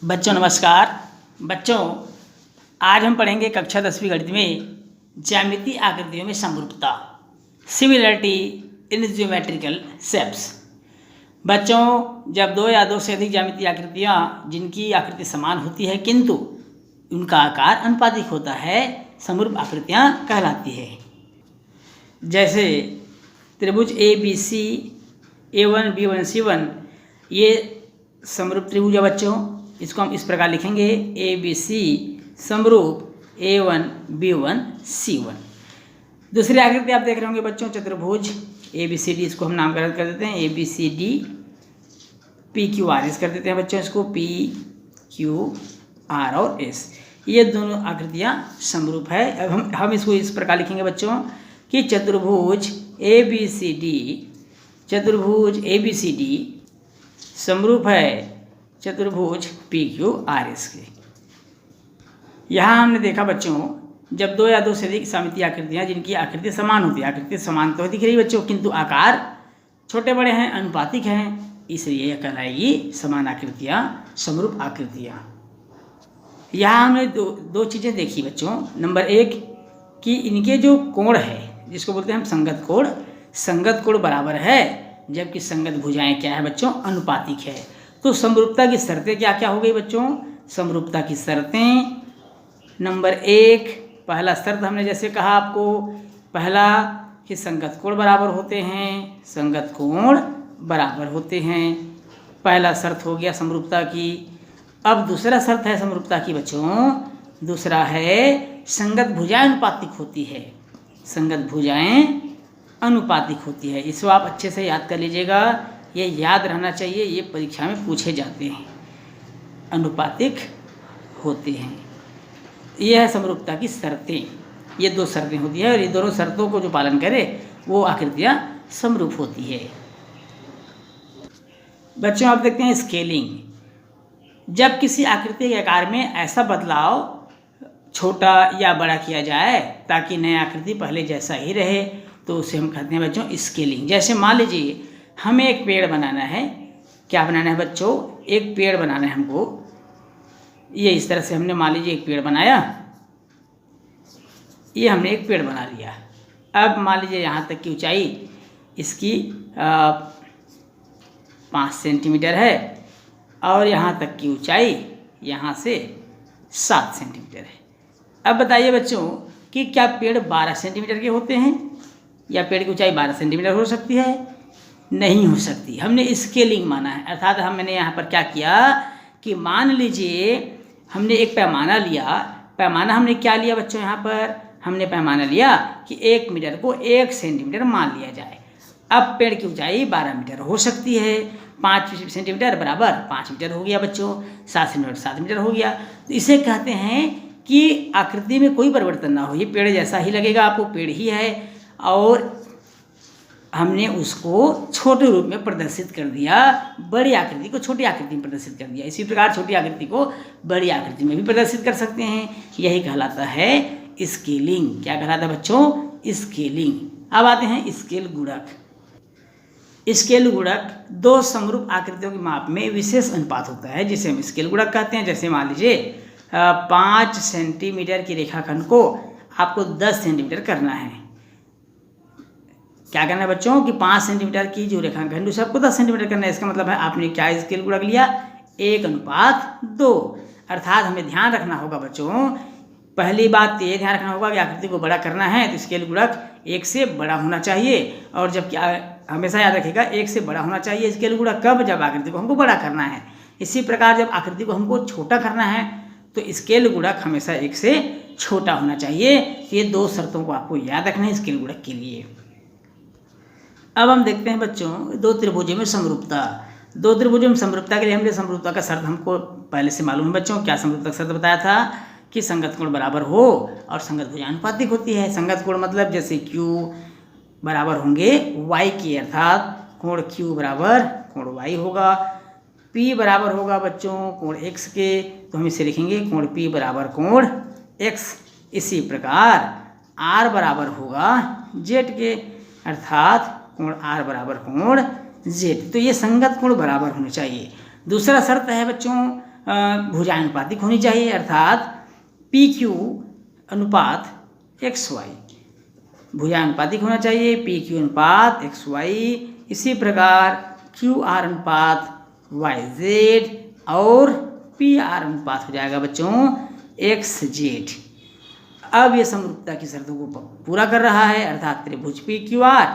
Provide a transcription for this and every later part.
बच्चों नमस्कार। बच्चों आज हम पढ़ेंगे कक्षा 10वीं गणित में ज्यामितीय आकृतियों में समरूपता, सिमिलरिटी इन ज्योमेट्रिकल शेप्स। बच्चों जब दो या दो से अधिक ज्यामितीय आकृतियाँ जिनकी आकृति समान होती है किंतु उनका आकार अनुपातिक होता है, समरूप आकृतियाँ कहलाती है। जैसे त्रिभुज ABC A1 B1 C1 ये समरूप त्रिभुज है बच्चों। इसको हम इस प्रकार लिखेंगे ABC समरूप A1 B1 C1। दूसरी आकृति आप देख रहे होंगे बच्चों चतुर्भुज ABCD, इसको हम नामकरण कर देते हैं ABCD PQRS कर देते हैं बच्चों, इसको PQR और S। ये दोनों आकृतियाँ समरूप है। अब हम इसको इस प्रकार लिखेंगे बच्चों कि चतुर्भुज ABCD समरूप है चतुर्भुज PQRS के। यहाँ हमने देखा बच्चों जब दो या दो से अधिक ज्यामितीय आकृतियाँ जिनकी आकृति समान होती है, आकृति समान तो दिख रही बच्चों किंतु आकार छोटे बड़े हैं, अनुपातिक हैं, इसलिए यह कहलाएगी समान आकृतियाँ, समरूप आकृतियाँ। यहाँ हमने दो चीज़ें देखी बच्चों। नंबर एक कि इनके जो कोण है जिसको बोलते हैं हम संगत कोण बराबर है, जबकि संगत भुजाएं क्या है बच्चों, अनुपातिक है। तो समरूपता की शर्तें क्या क्या हो गई बच्चों? समरूपता की शर्तें नंबर एक, पहला शर्त हमने जैसे कहा आपको, पहला कि संगत कोण बराबर होते हैं, संगत कोण बराबर होते हैं, पहला शर्त हो गया समरूपता की। अब दूसरा शर्त है समरूपता की बच्चों, दूसरा है संगत भुजाएं अनुपातिक होती है, संगत भुजाएं अनुपातिक होती है। इसको आप अच्छे से याद कर लीजिएगा, ये याद रहना चाहिए, ये परीक्षा में पूछे जाते हैं, अनुपातिक होते हैं। यह है समरूपता की शर्तें। ये दो शर्तें होती है और ये दोनों शर्तों को जो पालन करे वो आकृतियाँ समरूप होती है। बच्चों आप देखते हैं स्केलिंग। जब किसी आकृति के आकार में ऐसा बदलाव छोटा या बड़ा किया जाए ताकि नई आकृति पहले जैसा ही रहे तो उसे हम कहते हैं बच्चों स्केलिंग। जैसे मान लीजिए हमें एक पेड़ बनाना है। क्या बनाना है बच्चों? एक पेड़ बनाना है हमको। ये इस तरह से हमने मान लीजिए एक पेड़ बनाया, ये हमने एक पेड़ बना लिया। अब मान लीजिए यहाँ तक की ऊंचाई इसकी 5 सेंटीमीटर है और यहाँ तक की ऊंचाई यहाँ से 7 सेंटीमीटर है। अब बताइए बच्चों कि क्या पेड़ 12 सेंटीमीटर के होते हैं या पेड़ की ऊंचाई 12 सेंटीमीटर हो सकती है? नहीं हो सकती। हमने स्केलिंग माना है, अर्थात हमने यहाँ पर क्या किया कि मान लीजिए हमने एक पैमाना लिया। पैमाना हमने क्या लिया बच्चों? यहाँ पर हमने पैमाना लिया कि 1 मीटर को 1 सेंटीमीटर मान लिया जाए। अब पेड़ की ऊंचाई 12 मीटर हो सकती है, 5 सेंटीमीटर बराबर 5 मीटर हो गया बच्चों, 7 सेंटीमीटर 7 मीटर हो गया। तो इसे कहते हैं कि आकृति में कोई परिवर्तन ना हो, ये पेड़ जैसा ही लगेगा आपको, पेड़ ही है, और हमने उसको छोटे रूप में प्रदर्शित कर दिया, बड़ी आकृति को छोटी आकृति में प्रदर्शित कर दिया। इसी प्रकार छोटी आकृति को बड़ी आकृति में भी प्रदर्शित कर सकते हैं। यही कहलाता है स्केलिंग। क्या कहलाता है बच्चों? स्केलिंग। अब आते हैं स्केल गुणक। स्केल गुणक दो समरूप आकृतियों के माप में विशेष अनुपात होता है जिसे हम स्केल गुणक कहते हैं। जैसे मान लीजिए 5 सेंटीमीटर की रेखाखंड को आपको 10 सेंटीमीटर करना है। क्या करना है बच्चों कि 5 सेंटीमीटर की जो रेखाखंड उसे आपको 10 सेंटीमीटर करना है। इसका मतलब है आपने क्या स्केल गुणक लिया? 1:2। अर्थात हमें ध्यान रखना होगा बच्चों, पहली बात ये ध्यान रखना होगा कि आकृति को बड़ा करना है तो स्केल गुणक 1 से बड़ा होना चाहिए। और जब हमेशा याद रखिएगा 1 से बड़ा होना चाहिए स्केल गुणक कब? जब आकृति को हमको बड़ा करना है। इसी प्रकार जब आकृति को हमको छोटा करना है तो स्केल गुणक हमेशा 1 से छोटा होना चाहिए। ये दो शर्तों को आपको याद रखना है स्केल गुणक के लिए। अब हम देखते हैं बच्चों दो त्रिभुजों में समरूपता। दो त्रिभुजों में समरूपता के लिए हमने समरूपता का शर्त हमको पहले से मालूम है बच्चों। क्या समरूपता का शर्त बताया था कि संगत कोण बराबर हो और संगत भुजा अनुपातिक होती है। संगत कोण मतलब जैसे Q बराबर होंगे Y के, अर्थात कोण Q बराबर कोण Y होगा। P बराबर होगा बच्चों कोण X के, तो हम इसे लिखेंगे कोण P बराबर कोण X। इसी प्रकार R बराबर होगा Z के, अर्थात कोण R बराबर कोण Z। तो ये संगत कोण बराबर होने चाहिए। दूसरा शर्त है बच्चों भुजाएं अनुपातिक होनी चाहिए, अर्थात PQ अनुपात XY, भुजाएं अनुपातिक होना चाहिए, PQ अनुपात XY। इसी प्रकार QR अनुपात YZ और PR अनुपात हो जाएगा बच्चों XZ। अब ये समरूपता की शर्तों को पूरा कर रहा है, अर्थात त्रिभुज PQR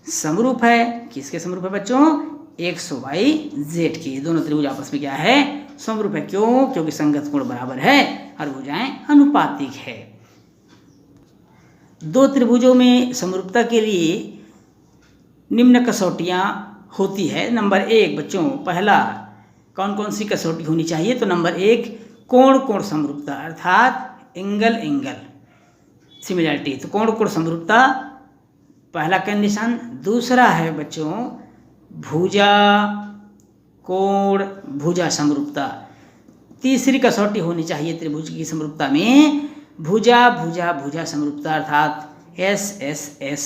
समरूप है, किसके समरूप है बच्चों? XYZ के। दोनों त्रिभुज आपस में क्या है? समरूप है। क्यों? क्योंकि संगत कोण बराबर है और भुजाएं अनुपातिक है। दो त्रिभुजों में समरूपता के लिए निम्न कसौटियां होती है। नंबर 1 बच्चों, पहला कौन कौन सी कसौटी होनी चाहिए? तो नंबर 1 कोण कोण समरूपता, अर्थात एंगल एंगल सिमिलरिटी। तो कोण कोण समरूपता पहला कंडीशन। दूसरा है बच्चों भुजा कोण भुजा समरूपता। तीसरी कसौटी होनी चाहिए त्रिभुज की समरूपता में भुजा भुजा भुजा समरूपता, अर्थात SSS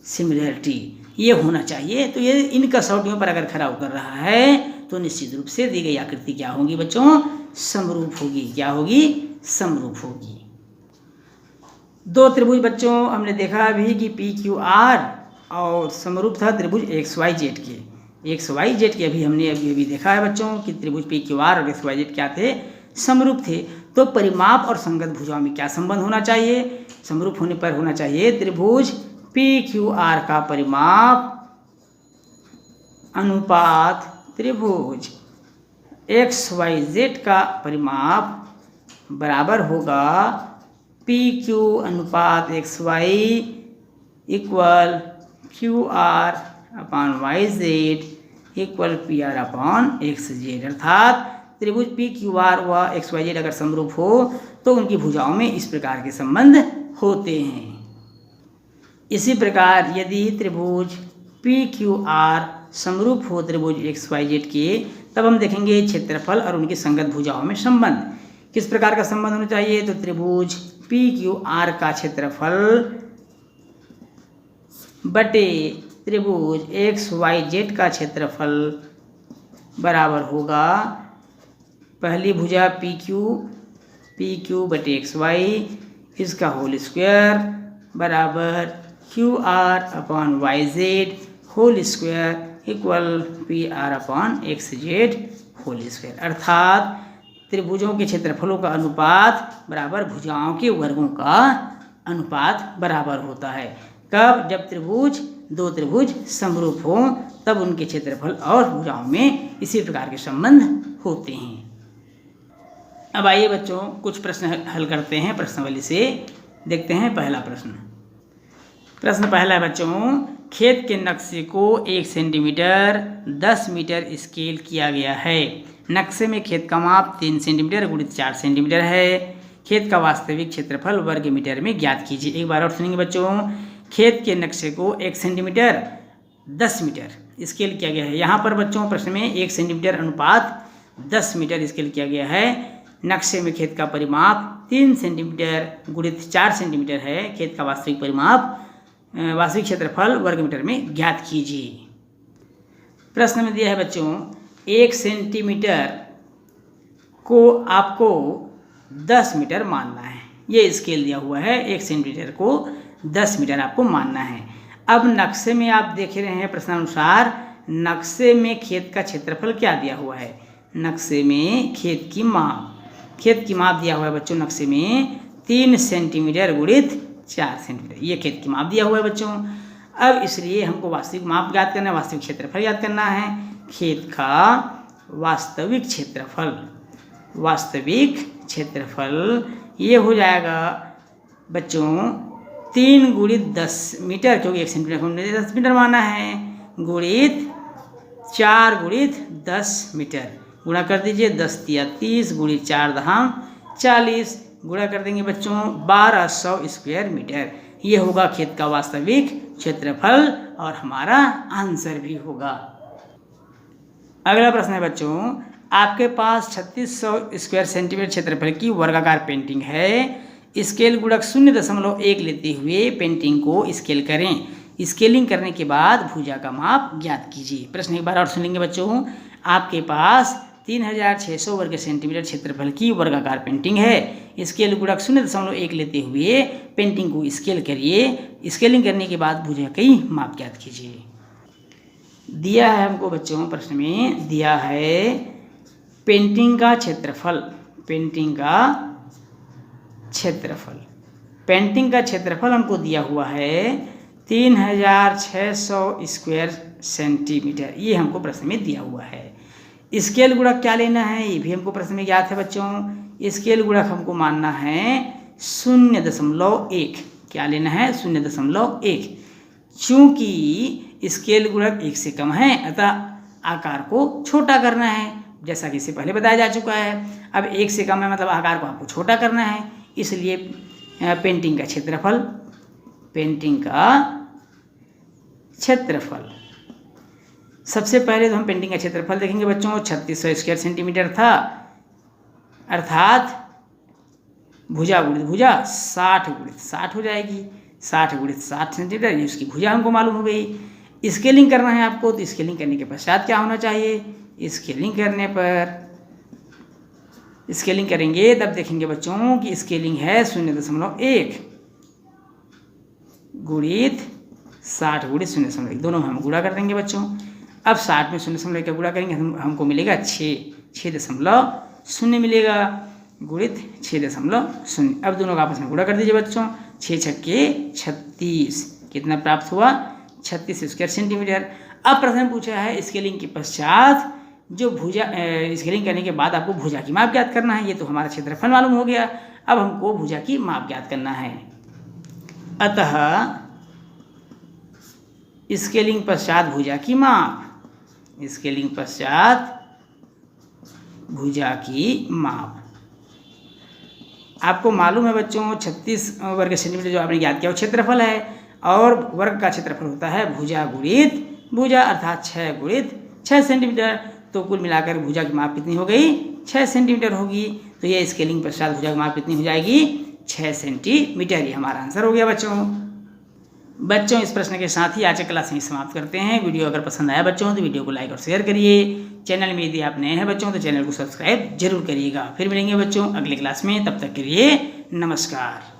सिमिलरिटी। ये होना चाहिए। तो ये इन कसौटियों पर अगर खरा उतर रहा है तो निश्चित रूप से दी गई आकृति क्या होगी बच्चों? समरूप होगी। क्या होगी? समरूप होगी। दो त्रिभुज बच्चों हमने देखा अभी कि PQR और समरूप था त्रिभुज XYZ के। XYZ के अभी देखा है बच्चों कि त्रिभुज PQR और XYZ क्या थे? समरूप थे। तो परिमाप और संगत भुजाओं में क्या संबंध होना चाहिए? समरूप होने पर होना चाहिए त्रिभुज PQR का परिमाप अनुपात त्रिभुज XYZ का परिमाप बराबर होगा PQ अनुपात XY equal QR upon YZ equal PR upon XZ। अर्थात त्रिभुज PQR व XYZ अगर समरूप हो तो उनकी भुजाओं में इस प्रकार के संबंध होते हैं। इसी प्रकार यदि त्रिभुज PQR समरूप हो त्रिभुज XYZ के, तब हम देखेंगे क्षेत्रफल और उनकी संगत भुजाओं में संबंध। किस प्रकार का संबंध होना चाहिए? तो त्रिभुज PQR का क्षेत्रफल बटे त्रिभुज XYZ का क्षेत्रफल बराबर होगा पहली भुजा PQ बटे XY इसका होल स्क्वायर बराबर QR upon YZ whole square equal PR upon XZ whole square. अर्थात त्रिभुजों के क्षेत्रफलों का अनुपात बराबर भुजाओं के वर्गों का अनुपात बराबर होता है। कब? जब दो त्रिभुज समरूप हो, तब उनके क्षेत्रफल और भुजाओं में इसी प्रकार के संबंध होते हैं। अब आइए बच्चों कुछ प्रश्न हल करते हैं प्रश्नावली से। देखते हैं पहला प्रश्न पहला है बच्चों, खेत के नक्शे को 1 सेंटीमीटर 10 मीटर स्केल किया गया है। नक्शे में खेत का माप 3 सेंटीमीटर गुणित 4 सेंटीमीटर है। खेत का वास्तविक क्षेत्रफल वर्ग मीटर में ज्ञात कीजिए। एक बार और सुनेंगे बच्चों, खेत के नक्शे को 1 सेंटीमीटर 10 मीटर स्केल किया गया है। यहाँ पर बच्चों प्रश्न में 1 सेंटीमीटर अनुपात 10 मीटर स्केल किया गया है। नक्शे में खेत का परिमाप 3 सेंटीमीटर गुणित 4 सेंटीमीटर है। खेत का वास्तविक क्षेत्रफल वर्ग मीटर में ज्ञात कीजिए। प्रश्न में दिया है बच्चों 1 सेंटीमीटर को आपको 10 मीटर मानना है। ये स्केल दिया हुआ है, 1 सेंटीमीटर को 10 मीटर आपको मानना है। अब नक्शे में आप देख रहे हैं प्रश्नानुसार नक्शे में खेत का क्षेत्रफल क्या दिया हुआ है? नक्शे में खेत की माप दिया हुआ है बच्चों। नक्शे में 3 सेंटीमीटर गुणित 4 सेंटीमीटर ये खेत की माप दिया हुआ है बच्चों। अब इसलिए हमको वास्तविक माप ज्ञात करना है, वास्तविक क्षेत्रफल ज्ञात करना है। खेत का वास्तविक क्षेत्रफल ये हो जाएगा बच्चों 3 गुणित 10 मीटर, क्योंकि 1 सेंटीमीटर को हमने 10 मीटर माना है, गुणित 4 गुणित 10 मीटर। गुणा कर दीजिए, 10 तिया 30 गुणित 4 दहाम 40 गुणा कर देंगे बच्चों 1200 स्क्वायर मीटर। ये होगा खेत का वास्तविक क्षेत्रफल और हमारा आंसर भी होगा। अगला प्रश्न है बच्चों, आपके पास 3600 स्क्वायर सेंटीमीटर क्षेत्रफल की वर्गाकार पेंटिंग है। स्केल गुणक 0.1 लेते हुए पेंटिंग को स्केल करें। स्केलिंग करने के बाद भुजा का माप ज्ञात कीजिए। प्रश्न एक बार और सुनेंगे बच्चों, आपके पास 3600 वर्ग सेंटीमीटर क्षेत्रफल की वर्गाकार पेंटिंग है। स्केल गुणक 0.1 लेते हुए पेंटिंग को स्केल करिए। स्केलिंग करने के बाद भुजा की माप ज्ञात कीजिए। दिया है हमको बच्चों, प्रश्न में दिया है पेंटिंग का क्षेत्रफल। पेंटिंग का क्षेत्रफल हमको दिया हुआ है 3600 स्क्वायर सेंटीमीटर। ये हमको प्रश्न में दिया हुआ है। स्केल गुणक क्या लेना है, ये भी हमको प्रश्न में ज्ञात है बच्चों। स्केल गुणक हमको मानना है 0.1। क्या लेना है, 0.1। चूंकि स्केल गुणक 1 से कम है, अतः आकार को छोटा करना है, जैसा कि इससे पहले बताया जा चुका है। अब 1 से कम है मतलब आकार को आपको छोटा करना है, इसलिए पेंटिंग का क्षेत्रफल सबसे पहले तो हम पेंटिंग का क्षेत्रफल देखेंगे बच्चों। 3600 स्क्वायर सेंटीमीटर था, अर्थात भुजा गुणित भुजा 60 गुणित 60 हो जाएगी। 60 गुणित 60 सेंटीमीटर, ये उसकी भुजा हमको मालूम हो गई। स्केलिंग करना है आपको, तो स्केलिंग करने के पश्चात क्या होना चाहिए, स्केलिंग करेंगे तब देखेंगे बच्चों कि स्केलिंग है 0.1 गुणित 60 गुणित 0.1, दोनों हम गुणा कर देंगे बच्चों। अब 60 में 0.1 का गुणा करेंगे हमको मिलेगा 6.0 मिलेगा गुणित 6.0। अब दोनों का आपस में गुणा कर दीजिए बच्चों। 6 छक्के 36, कितना प्राप्त हुआ, 36 स्क्वायर सेंटीमीटर। अब प्रश्न पूछा है स्केलिंग के पश्चात जो भुजा, स्केलिंग करने के बाद आपको भुजा की माप ज्ञात करना है। ये तो हमारा क्षेत्रफल मालूम हो गया, अब हमको भुजा की माप ज्ञात करना है। अतः स्केलिंग पश्चात भुजा की माप, आपको मालूम है बच्चों 36 वर्ग सेंटीमीटर जो आपने ज्ञात किया वो क्षेत्रफल है, और वर्ग का क्षेत्रफल होता है भुजा गुणित भुजा, अर्थात 6 गुणित 6 सेंटीमीटर। तो कुल मिलाकर भुजा की माप कितनी हो गई, 6 सेंटीमीटर होगी। तो ये स्केलिंग पश्चात भुजा की माप कितनी हो जाएगी, 6 सेंटीमीटर। ये हमारा आंसर हो गया बच्चों। इस प्रश्न के साथ ही आज की क्लास यहीं समाप्त करते हैं। वीडियो अगर पसंद आया बच्चों तो वीडियो को लाइक और शेयर करिए। चैनल में यदि आप नए हैं बच्चों तो चैनल को सब्सक्राइब जरूर करिएगा। फिर मिलेंगे बच्चों अगली क्लास में, तब तक के लिए नमस्कार।